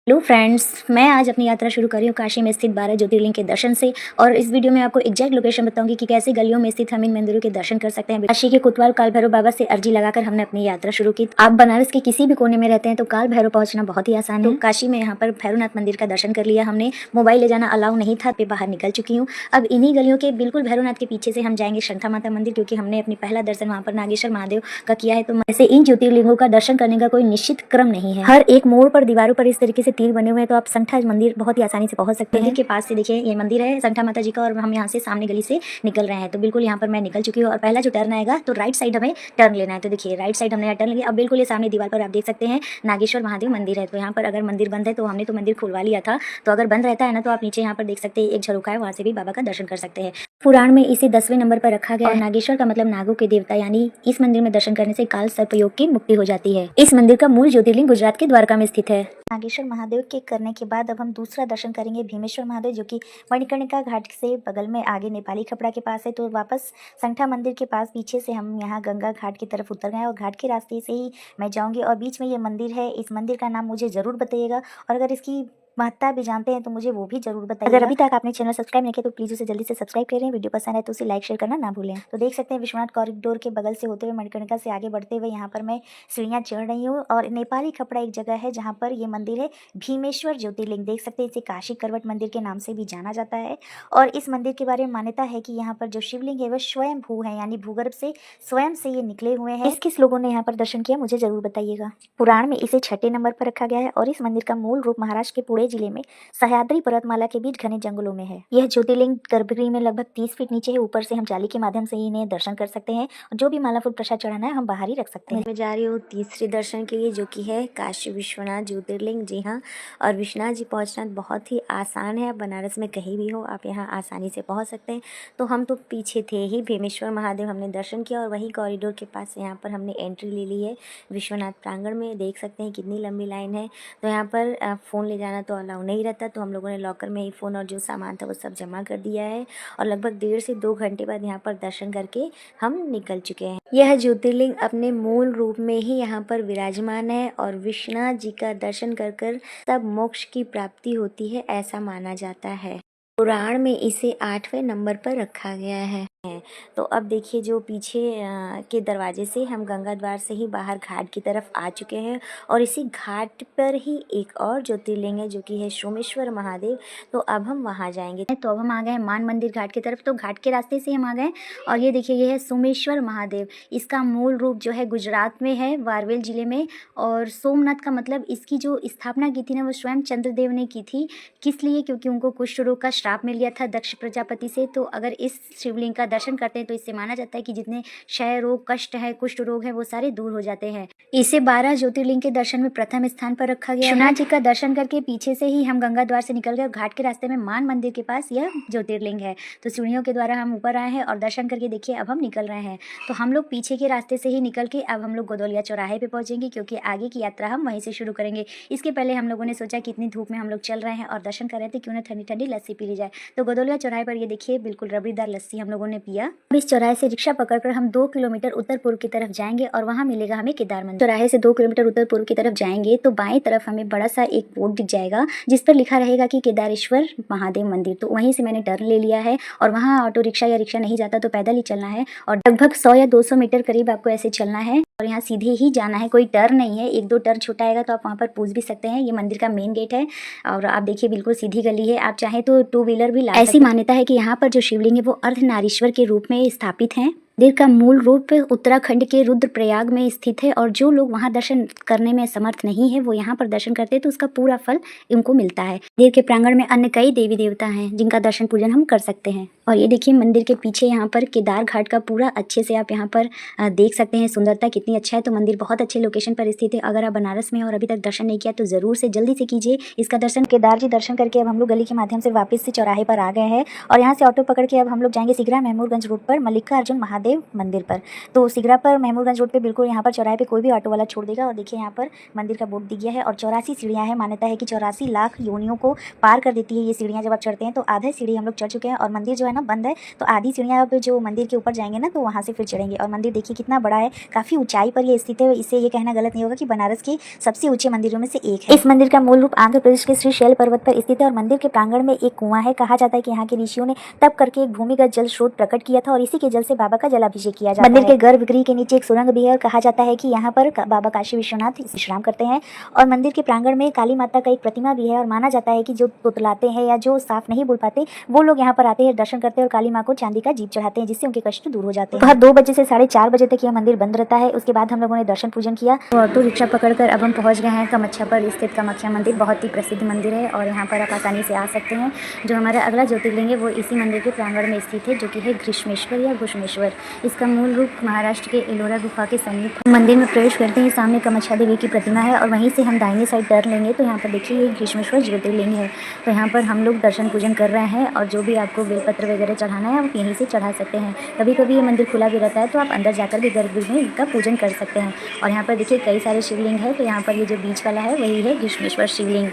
Hello friends, मैं आज अपनी यात्रा शुरू कर रही हूँ काशी में स्थित 12 ज्योतिर्लिंग के दर्शन से। और इस वीडियो में आपको एग्जैक्ट लोकेशन बताऊंगी कि कैसे गलियों में स्थित हम इन मंदिरों के दर्शन कर सकते हैं। काशी के कोतवाल काल भैरव बाबा से अर्जी लगाकर हमने अपनी यात्रा शुरू की। आप बनारस के किसी भी कोने में रहते हैं तो काल भैरव पहुंचना बहुत ही आसान है। तो काशी में यहाँ पर भैरवनाथ मंदिर का दर्शन कर लिया हमने। मोबाइल ले जाना अलाउ नहीं था, बाहर निकल चुकी हूँ। अब इन्हीं गलियों के बिल्कुल भैरवनाथ के पीछे से हम जाएंगे शंखा माता मंदिर, क्योंकि हमने अपनी पहला दर्शन वहाँ पर नागेश्वर महादेव का किया है। तो ऐसे इन ज्योतिर्लिंगों का दर्शन करने का कोई निश्चित क्रम नहीं है। हर एक मोड़ पर दीवारों पर इस तरीके से तीर बने हुए हैं, तो आप संठा मंदिर बहुत ही आसानी से पहुंच सकते हैं। मंदिर के पास से देखिए ये मंदिर है संठा माता जी का, और हम यहाँ से सामने गली से निकल रहे हैं। तो बिल्कुल यहाँ पर मैं निकल चुकी हूँ और पहला जो टर्न आएगा तो राइट साइड हमें टर्न लेना है। तो देखिए राइट साइड हमने टर्न लिया। अब बिल्कुल ये सामने दीवार पर आप देख सकते हैं नागेश्वर महादेव मंदिर है। तो यहाँ पर अगर मंदिर बंद है तो हमने तो मंदिर खुलवा लिया था, तो अगर बंद रहता है ना तो आप नीचे यहाँ पर देख सकते हैं एक झरोखा है, वहाँ से भी बाबा का दर्शन कर सकते हैं। पुराण में इसे 10वें नंबर पर रखा गया है। नागेश्वर का मतलब नागों के देवता, यानी इस मंदिर में दर्शन करने से काल सर्पयोग की मुक्ति हो जाती है। इस मंदिर का मूल ज्योतिर्लिंग गुजरात के द्वारका में स्थित है। नागेश्वर महादेव के करने के बाद अब हम दूसरा दर्शन करेंगे भीमेश्वर महादेव, जो कि मणिकर्णिका घाट से बगल में आगे नेपाली खपड़ा के पास है। तो वापस संठा मंदिर के पास पीछे से हम यहाँ गंगा घाट की तरफ उतर गए और घाट के रास्ते से ही मैं जाऊँगी। और बीच में ये मंदिर है, इस मंदिर का नाम मुझे ज़रूर बताइएगा, और अगर इसकी महत्ता भी जानते हैं तो मुझे वो भी जरूर बताइए। अगर अभी तक आपने चैनल सब्सक्राइब नहीं किया तो प्लीज़ उसे जल्दी से सब्सक्राइब करें। वीडियो पसंद है तो उसे लाइक शेयर करना ना भूलें। तो देख सकते हैं विश्वनाथ कॉरिडोर के बगल से होते हुए मणिकर्णिका से आगे बढ़ते हुए यहाँ पर मैं सीढ़ियाँ चढ़ रही हूँ। और नेपाली खपड़ा एक जगह है जहाँ पर ये मंदिर है भीमेश्वर ज्योतिर्लिंग। देख सकते हैं इसे काशी करवट मंदिर के नाम से भी जाना जाता है। और इस मंदिर के बारे में मान्यता है कि यहाँ पर जो शिवलिंग है वह स्वयं भू है, यानी भूगर्भ से स्वयं से ये निकले हुए हैं। किस लोगों ने यहाँ पर दर्शन किया मुझे जरूर बताइएगा। पुराण में इसे 6ठे नंबर पर रखा गया है और इस मंदिर का मूल रूप महाराष्ट्र के पुणे जिले में सह्याद्री पर्वतमाला के बीच घने जंगलों में है। यह ज्योतिर्लिंग गर्भगृह में लगभग 30 फीट नीचे है। ऊपर से हम जाली के माध्यम से ही इन्हें दर्शन कर सकते हैं, और जो भी माला फूल प्रसाद चढ़ाना है हम बाहर ही रख सकते हैं। मैं जा रही हूँ तीसरे दर्शन के लिए, जो कि है काशी विश्वनाथ ज्योतिर्लिंग। जी हाँ, और विश्वनाथ जी पहुँचना बहुत ही आसान है। आप बनारस में कहीं भी हो आप यहाँ आसानी से पहुँच सकते हैं। तो हम तो पीछे थे ही, भीमेश्वर महादेव हमने दर्शन किया और वही कॉरिडोर के पास यहाँ पर हमने एंट्री ले ली है विश्वनाथ प्रांगण में। देख सकते हैं कितनी लंबी लाइन है। तो यहाँ पर फ़ोन ले जाना तो अलाउ नहीं रहता, तो हम लोगों ने लॉकर में ही फ़ोन और जो सामान था वो सब जमा कर दिया है। और लगभग 1.5 से 2 घंटे बाद यहाँ पर दर्शन करके हम निकल चुके हैं। यह ज्योतिर्लिंग अपने मूल रूप में ही यहाँ पर विराजमान है, और विश्वनाथ जी का दर्शन कर कर तब मोक्ष की प्राप्ति होती है, ऐसा माना जाता है। पुराण में इसे 8वें नंबर पर रखा गया है। तो अब देखिए जो पीछे के दरवाजे से हम गंगा द्वार से ही बाहर घाट की तरफ आ चुके हैं, और इसी घाट पर ही एक और ज्योतिर्लिंग है जो कि है सोमेश्वर महादेव। तो अब हम वहाँ जाएंगे। तो अब हम आ गए मान मंदिर घाट की तरफ। तो घाट के रास्ते से हम आ गए, और ये देखिए ये है सोमेश्वर महादेव। इसका मूल रूप जो है गुजरात में है, वारवेल जिले में। और सोमनाथ का मतलब इसकी जो स्थापना की थी ना वो स्वयं चंद्रदेव ने की थी। किस लिए? क्योंकि उनको कुष्ठ रोग का श्राप मिल गया था दक्ष प्रजापति से। तो अगर इस शिवलिंग का दर्शन करते हैं तो इससे माना जाता है कि जितने क्षय रोग, कष्ट है, कुष्ठ रोग है, वो सारे दूर हो जाते हैं। इसे 12 ज्योतिर्लिंग के दर्शन में प्रथम स्थान पर रखा गया है। विश्वनाथ जी का दर्शन करके पीछे से ही हम गंगा द्वार से निकल गए। घाट के रास्ते में मान मंदिर के पास यह ज्योतिर्लिंग है। तो सीढ़ियों के द्वारा हम ऊपर आए हैं और दर्शन करके देखिए अब हम निकल रहे हैं। तो हम लोग पीछे के रास्ते से ही निकल के अब हम लोग गोदौलिया चौराहे पे पहुंचेंगे, क्योंकि आगे की यात्रा हम वहीं से शुरू करेंगे। इसके पहले हम लोगों ने सोचा कि इतनी धूप में हम लोग चल रहे हैं और दर्शन कर रहे थे, क्यों ना ठंडी ठंडी लस्सी पी ली जाए। तो गोदौलिया चौराहे पर ये देखिए बिल्कुल रबड़ीदार लस्सी हम लोगों ने पिया। इस चौराहे से रिक्शा पकड़कर हम 2 किलोमीटर उत्तर पूर्व की तरफ जाएंगे और वहाँ मिलेगा हमें केदार मंदिर। चौराहे से 2 किलोमीटर उत्तर पूर्व की तरफ जाएंगे तो बाएं तरफ हमें बड़ा सा एक बोर्ड दिख जाएगा जिस पर लिखा रहेगा कि केदारेश्वर महादेव मंदिर। तो वहीं से मैंने टर्न ले लिया है, और वहाँ ऑटो रिक्शा या रिक्शा नहीं जाता तो पैदल ही चलना है, और लगभग 100 या 200 मीटर करीब आपको ऐसे चलना है, और यहाँ सीधे ही जाना है। कोई टर्न नहीं है, 1-2 टर्न छोटा आएगा तो आप वहाँ पर पूछ भी सकते हैं। ये मंदिर का मेन गेट है, और आप देखिए बिल्कुल सीधी गली है। आप चाहे तो 2 व्हीलर भी ला सकते हैं। ऐसी मान्यता है कि यहाँ पर जो शिवलिंग है वो अर्धनारीश्वर के रूप में स्थापित है। मंदिर का मूल रूप उत्तराखंड के रुद्रप्रयाग में स्थित है, और जो लोग वहां दर्शन करने में समर्थ नहीं है वो यहाँ पर दर्शन करते हैं तो उसका पूरा फल उनको मिलता है। मंदिर के प्रांगण में अन्य कई देवी देवता हैं जिनका दर्शन पूजन हम कर सकते हैं। और ये देखिए मंदिर के पीछे यहाँ पर केदार घाट का पूरा अच्छे से आप यहाँ पर देख सकते हैं सुंदरता कितनी अच्छा है। तो मंदिर बहुत अच्छे लोकेशन पर स्थित है। अगर आप बनारस में और अभी तक दर्शन नहीं किया तो जरूर से जल्दी से कीजिए इसका दर्शन। केदार जी दर्शन करके अब हम लोग गली के माध्यम से वापस से चौराहे पर आ गए हैं, और यहाँ से ऑटो पकड़ के अब हम लोग जाएंगे सिगरा महमूदगंज रोड पर मल्लिकार्जुन महादेव मंदिर पर। तो सिगरा पर महमूदगंज रोड पे बिल्कुल यहाँ पर चौराहे पे कोई भी ऑटो वाला छोड़ देगा, और देखिए यहाँ पर मंदिर का बोर्ड दिख गया है। और 84 सीढ़ियाँ हैं। मान्यता है कि 84 लाख योनियों को पार कर देती है ये सीढ़ियाँ। जब आप चढ़ते हैं तो आधा सीढ़ी हम लोग चढ़ चुके हैं, और मंदिर जो है चढ़ना बंद है, तो आधी सीढ़ियाँ अब जो मंदिर के ऊपर जाएंगे ना तो वहाँ से फिर चढ़ेंगे। और मंदिर देखिए कितना बड़ा है, काफ़ी ऊंचाई पर ये स्थित है। इससे ये कहना गलत नहीं होगा कि बनारस के सबसे ऊंचे मंदिरों में से एक है। इस मंदिर का मूल रूप आंध्र प्रदेश के श्री शैल पर्वत पर स्थित है और मंदिर के प्रांगण में एक कुआं है। कहा जाता है कि यहाँ के ऋषियों ने तप करके एक भूमिगत जल स्रोत प्रकट किया था और इसी के जल से बाबा का जलाभिषेक किया जाता है। मंदिर के गर्भगृह के नीचे एक सुरंग भी है और कहा जाता है कि यहाँ पर बाबा काशी विश्वनाथ विश्राम करते हैं। और मंदिर के प्रांगण में काली माता का एक प्रतिमा भी है और माना जाता है कि जो तुतलाते हैं या जो साफ नहीं बोल पाते वो लोग यहाँ पर आते हैं, दर्शन करते हैं और काली माँ को चांदी का जीप चढ़ाते हैं, जिससे उनके कष्ट दूर हो जाते हैं। 2 बजे से 4:30 बजे तक यह मंदिर बंद रहता है। उसके बाद हम लोगों ने दर्शन पूजन किया। तो ऑटो रिक्शा पकड़कर अब हम पहुँच गए हैं कामाख्या पर स्थित कामाख्या मंदिर। बहुत ही प्रसिद्ध मंदिर है और यहाँ पर आप आसानी से आ सकते हैं। जो हमारा अगला ज्योतिर्लिंग है वो इसी मंदिर के प्रांगण में स्थित है, जो कि है घृष्मेश्वर या घुष्मेश्वर। इसका मूल रूप महाराष्ट्र के एलोरा गुफा के समीप। मंदिर में प्रवेश करते ही सामने कामाख्या देवी की प्रतिमा है और वहीं से हम दाहिने साइड टर्न लेंगे तो यहाँ पर देखिए ये घृष्मेश्वर ज्योतिर्लिंग है। तो यहाँ पर हम लोग दर्शन पूजन कर रहे हैं और जो भी आपको बेलपत्र वगैरह चढ़ाना है आप यहीं से चढ़ा सकते हैं। कभी कभी ये मंदिर खुला भी रहता है तो आप अंदर जाकर भी गर्भगृह में इनका पूजन कर सकते हैं। और यहाँ पर देखिए कई सारे शिवलिंग है। तो यहाँ पर ये जो बीच वाला है वही है घृष्मेश्वर शिवलिंग।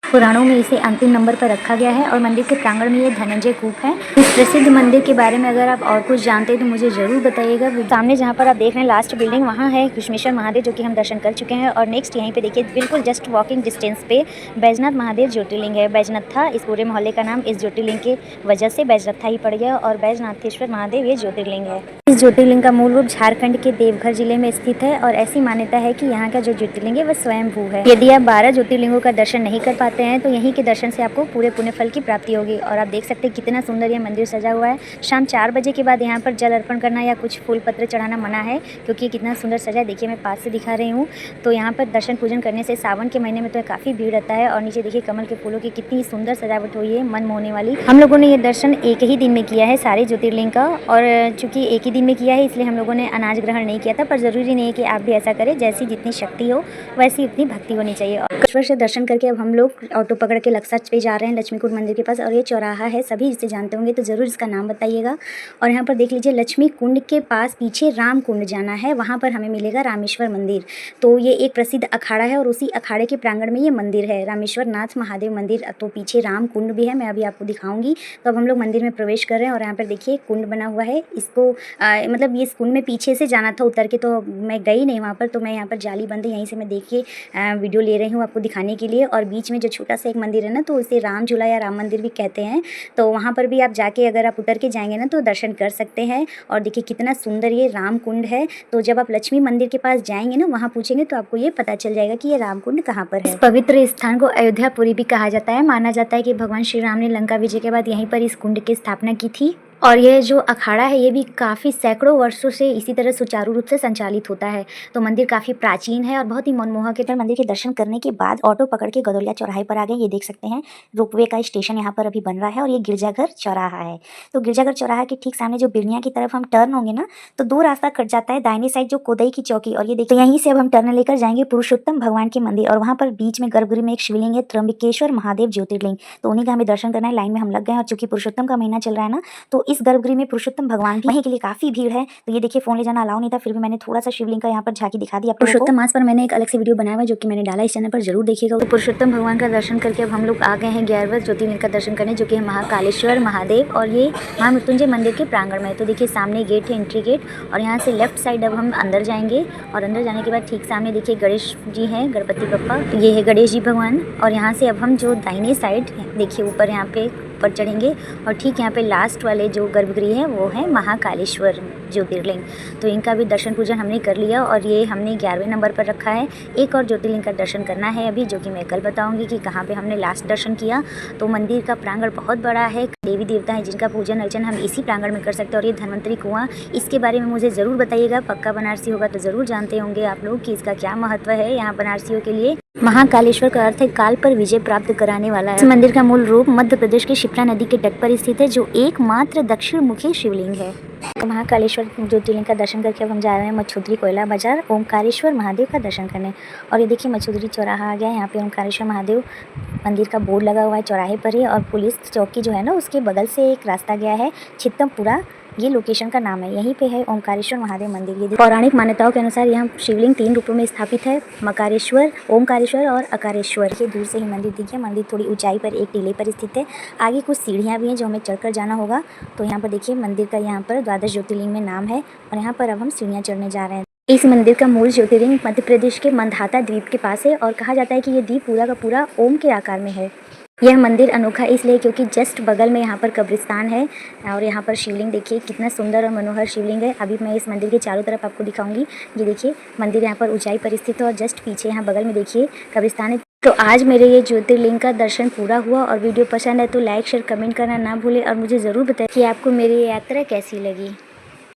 पुराणों में इसे अंतिम नंबर पर रखा गया है और मंदिर के प्रांगण में ये धनंजय कूप है। इस प्रसिद्ध मंदिर के बारे में अगर आप और कुछ जानते हैं तो मुझे ज़रूर बताइएगा। सामने जहाँ पर आप देख रहे हैं लास्ट बिल्डिंग वहाँ है घृष्मेश्वर महादेव, जो कि हम दर्शन कर चुके हैं। और नेक्स्ट यहीं पे देखिए बिल्कुल जस्ट वॉकिंग डिस्टेंस पे बैजनाथ महादेव ज्योतिर्लिंग है। बैजनाथ था इस पूरे मोहल्ले का नाम, इस ज्योतिर्लिंग के वजह से बैजनाथा ही पड़ गया और बैजनाथेश्वर महादेव ये ज्योतिर्लिंग है। इस ज्योतिर्लिंग का मूल रूप झारखंड के देवघर जिले में स्थित है और ऐसी मान्यता है कि यहाँ का जो ज्योतिर्लिंग है वह स्वयंभू है। यदि आप 12 ज्योतिर्लिंगों का दर्शन नहीं कर पाते हैं तो यहीं के दर्शन से आपको पूरे पुण्य फल की प्राप्ति होगी। और आप देख सकते हैं कितना सुंदर ये मंदिर सजा हुआ है। शाम 4 बजे के बाद यहाँ पर जल अर्पण करना या कुछ फूल पत्र चढ़ाना मना है, क्योंकि कितना सुंदर सजा है। देखिए मैं पास से दिखा रही हूँ। तो यहाँ पर दर्शन पूजन करने से सावन के महीने में तो काफ़ी भीड़ रहता है। और नीचे देखिए कमल के फूलों की कितनी सुंदर सजावट हुई है, मन मोहने वाली। हम लोगों ने ये दर्शन एक ही दिन में किया है सारे ज्योतिर्लिंग का। और चूँकि एक ही दिन में किया है इसलिए हम लोगों ने अनाज ग्रहण नहीं किया था, पर ज़रूरी नहीं है कि आप भी ऐसा करें। जैसी जितनी शक्ति हो वैसी उतनी भक्ति होनी चाहिए। और ईश्वर से दर्शन करके अब हम लोग ऑटो पकड़ के लक्सा पे जा रहे हैं लक्ष्मी कुंड मंदिर के पास। और ये चौराहा है, सभी इसे जानते होंगे तो ज़रूर इसका नाम बताइएगा। और यहाँ पर देख लीजिए लक्ष्मी कुंड के पास पीछे राम कुंड जाना है, वहाँ पर हमें मिलेगा रामेश्वर मंदिर। तो ये एक प्रसिद्ध अखाड़ा है और उसी अखाड़े के प्रांगण में ये मंदिर है रामेश्वर नाथ महादेव मंदिर। तो पीछे राम कुंड भी है, मैं अभी आपको दिखाऊंगी। तो अब हम लोग मंदिर में प्रवेश कर रहे हैं और यहाँ पर देखिए कुंड बना हुआ है। इसको मतलब ये इस कुंड में पीछे से जाना था उतर के, तो मैं गई नहीं वहाँ पर। तो मैं यहाँ पर जाली बंद है, यहीं से मैं देख के वीडियो ले रही हूँ आपको दिखाने के लिए। और बीच में जो छोटा सा एक मंदिर है ना, तो इसे राम झूला या राम मंदिर भी कहते हैं। तो वहाँ पर भी आप जाके अगर आप उतर के जाएंगे ना तो दर्शन कर सकते हैं। और देखिए कितना सुंदर ये राम कुंड है। तो जब आप लक्ष्मी मंदिर के पास जाएंगे ना, वहाँ पूछेंगे तो आपको ये पता चल जाएगा कि ये राम कुंड कहाँ पर है। इस पवित्र स्थान को अयोध्यापुरी भी कहा जाता है। माना जाता है कि भगवान श्री राम ने लंका विजय के बाद यहीं पर इस कुंड की स्थापना की थी। और ये जो अखाड़ा है ये भी काफ़ी सैकड़ों वर्षों से इसी तरह सुचारू रूप से संचालित होता है। तो मंदिर काफ़ी प्राचीन है और बहुत ही मनमोहक है। मंदिर के दर्शन करने के बाद ऑटो पकड़ के गदौलिया चौराहे पर आ गए। ये देख सकते हैं रोपवे का स्टेशन यहाँ पर अभी बन रहा है और ये गिरजाघर चौराहा है। तो गिरजाघर चौराहा के ठीक सामने जो बिरनिया की तरफ हम टर्न होंगे ना, तो 2 रास्ता कट जाता है। दाहिने साइड जो कोदई की चौकी, और ये देखिए यहीं से अब हम टर्न लेकर जाएंगे पुरुषोत्तम भगवान के मंदिर। और वहाँ पर बीच में गर्भगृह में एक शिवलिंग है, त्र्यंबकेश्वर महादेव ज्योतिर्लिंग। तो उन्हीं का हमें दर्शन करना है। लाइन में हम लग गए और चूंकि पुरुषोत्तम का महीना चल रहा है ना, तो इस गर्भगृह में पुरुषोत्तम भगवान भी वहीं के लिए काफी भीड़ है। तो ये देखिए फोन ले जाना अलाउ नहीं था, फिर भी मैंने थोड़ा सा शिवलिंग का यहाँ पर झांकी दिखा दी। पुरुषोत्तम मास पर मैंने एक अलग से वीडियो बनाया है जो कि मैंने डाला, इस चैनल पर जरूर देखिएगा। तो पुरुषोत्तम भगवान का दर्शन करके अब हम लोग आ गए हैं 11वें ज्योतिर्लिंग का दर्शन करने, जो कि है महाकालेश्वर महादेव। और ये महामृत्युंजय मंदिर के प्रांगण में है। तो देखिए सामने गेट है, एंट्री गेट, और यहाँ से लेफ्ट साइड अब हम अंदर जाएंगे। और अंदर जाने के बाद ठीक सामने देखिए गणेश जी हैं, गणपति बप्पा, ये है गणेश जी भगवान। और यहाँ से अब हम जो दाहिने साइड देखिए ऊपर यहाँ पे ऊपर चढ़ेंगे और ठीक यहाँ पे लास्ट वाले जो गर्भगृह है वो है महाकालेश्वर ज्योतिर्लिंग। तो इनका भी दर्शन पूजन हमने कर लिया और ये हमने 11वें नंबर पर रखा है। एक और ज्योतिर्लिंग का दर्शन करना है अभी, जो कि मैं कल बताऊंगी कि कहाँ पे हमने लास्ट दर्शन किया। तो मंदिर का प्रांगण बहुत बड़ा है, देवी देवता हैं जिनका पूजन अर्चन हम इसी प्रांगण में कर सकते हैं। और ये धन्वंतरी कुआं, इसके बारे में मुझे ज़रूर बताइएगा, पक्का बनारसी होगा तो ज़रूर जानते होंगे आप लोग कि इसका क्या महत्व है यहाँ बनारसियों के लिए। महाकालेश्वर का अर्थ है काल पर विजय प्राप्त कराने वाला है। इस मंदिर का मूल रूप मध्य प्रदेश के शिप्रा नदी के तट पर स्थित है, जो एकमात्र दक्षिण मुखी शिवलिंग है। महाकालेश्वर ज्योतिर्लिंग का दर्शन करके अब हम जा रहे हैं मछुदरी कोयला बाजार ओमकारेश्वर महादेव का दर्शन करने। और ये देखिए मछुदरी चौराहा आ गया है। यहाँ पे ओमकारेश्वर महादेव मंदिर का बोर्ड लगा हुआ है चौराहे पर ही। और पुलिस चौकी जो है ना, उसके बगल से एक रास्ता गया है छित्तमपुरा ये लोकेशन का नाम है। यहीं पे है ओमकारेश्वर महादेव मंदिर। ये पौराणिक मान्यताओं के अनुसार यहाँ शिवलिंग 3 रूपों में स्थापित है, मकारेश्वर, ओमकारेश्वर और अकारेश्वर। ये दूर से ही मंदिर दिखे। मंदिर थोड़ी ऊंचाई पर एक टीले पर स्थित है। आगे कुछ सीढ़ियाँ भी हैं जो हमें चढ़कर जाना होगा। तो यहाँ पर देखिए मंदिर का यहाँ पर 12 ज्योतिर्लिंग में नाम है और यहाँ पर अब हम सीढ़ियाँ चढ़ने जा रहे हैं। इस मंदिर का मूल ज्योतिर्लिंग मध्य प्रदेश के मंधाता द्वीप के पास है और कहा जाता है कि ये द्वीप पूरा का पूरा ओम के आकार में है। यह मंदिर अनोखा इसलिए क्योंकि जस्ट बगल में यहाँ पर कब्रिस्तान है और यहाँ पर शिवलिंग देखिए कितना सुंदर और मनोहर शिवलिंग है। अभी मैं इस मंदिर के चारों तरफ आपको दिखाऊंगी। ये देखिए मंदिर यहाँ पर ऊंचाई पर स्थित है और जस्ट पीछे यहाँ बगल में देखिए कब्रिस्तान है। तो आज मेरे ये ज्योतिर्लिंग का दर्शन पूरा हुआ और वीडियो पसंद है तो लाइक शेयर कमेंट करना ना भूलें और मुझे ज़रूर बताएं कि आपको मेरी यात्रा कैसी लगी।